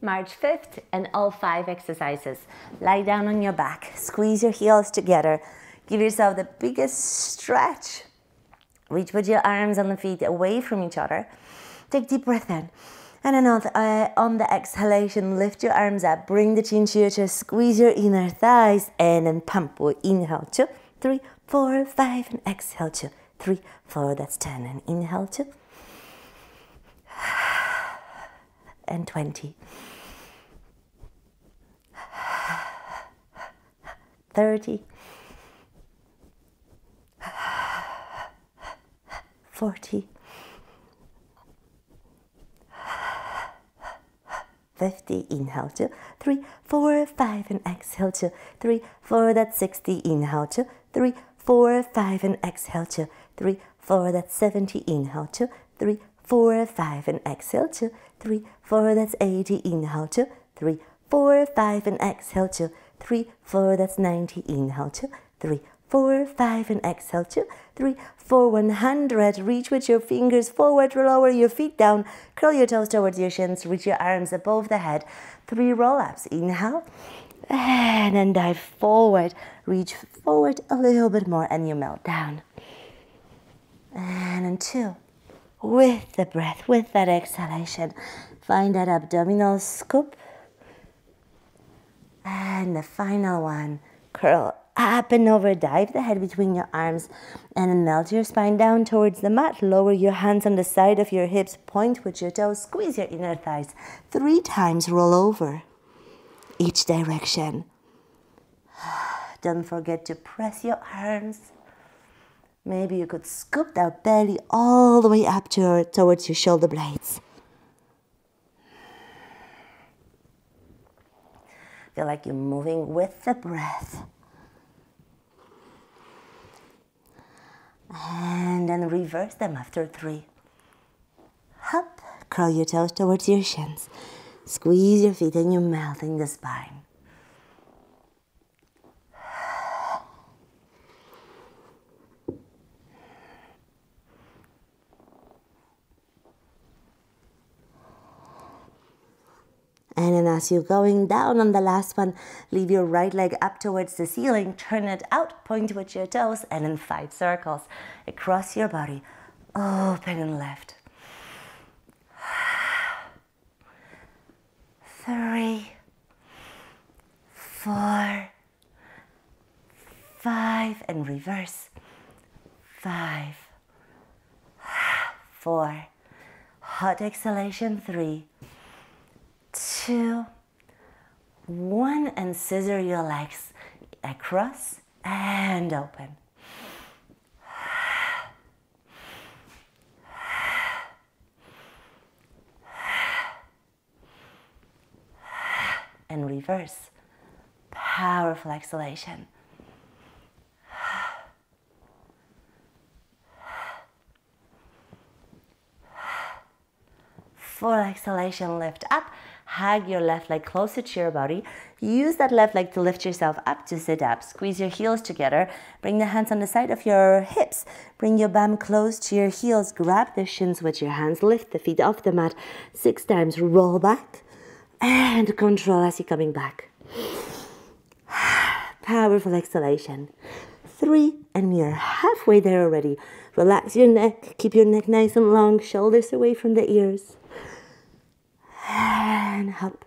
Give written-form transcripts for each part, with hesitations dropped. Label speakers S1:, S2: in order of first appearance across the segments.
S1: March 5th, and all 5 exercises. Lie down on your back, squeeze your heels together, give yourself the biggest stretch. Reach with your arms and the feet away from each other. Take a deep breath in. And then on the exhalation, lift your arms up, bring the chin to your chest, squeeze your inner thighs, and then pump. We'll inhale 2, 3, 4, 5, and exhale 2, 3, 4, that's 10, and inhale 2, and 20, 30, 40, 50, inhale 2, 3, 4, 5, and exhale 2, 3, 4, that's 60, inhale 2, 3, 4, 5, and exhale 2, 3, 4, that's 70, inhale 2, 3, 4, 5, and exhale 2, 3, 4, that's 80, inhale 2, 3, 4, 5, and exhale 2, 3, 4, that's 90, inhale 2, 3, 4, 5, and exhale 2, 3, 4, 100. Reach with your fingers forward, lower your feet down, curl your toes towards your shins, reach your arms above the head. 3 roll-ups, inhale, and then dive forward. Reach forward a little bit more, and you melt down. And then 2. With the breath, with that exhalation, find that abdominal scoop. And the final one, curl up and over, dive the head between your arms, and then melt your spine down towards the mat. Lower your hands on the side of your hips, point with your toes, squeeze your inner thighs. 3 times, roll over each direction. Don't forget to press your arms. Maybe you could scoop that belly all the way up towards your shoulder blades. Feel like you're moving with the breath. And then reverse them after 3. Hop, curl your toes towards your shins. Squeeze your feet and you melt in the spine. And then as you're going down on the last one, leave your right leg up towards the ceiling, turn it out, point with your toes, and then 5 circles across your body. Open and lift. 3, 4, 5, and reverse. 5, 4, hot exhalation, 3, 2, 1, and scissor your legs across and open. And reverse. Powerful exhalation. Full exhalation, lift up. Hug your left leg closer to your body. Use that left leg to lift yourself up to sit up. Squeeze your heels together. Bring the hands on the side of your hips. Bring your bum close to your heels. Grab the shins with your hands. Lift the feet off the mat 6 times. Roll back and control as you're coming back. Powerful exhalation. 3, and we are halfway there already. Relax your neck. Keep your neck nice and long. Shoulders away from the ears. And hop.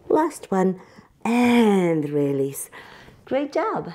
S1: Last one. And release. Great job.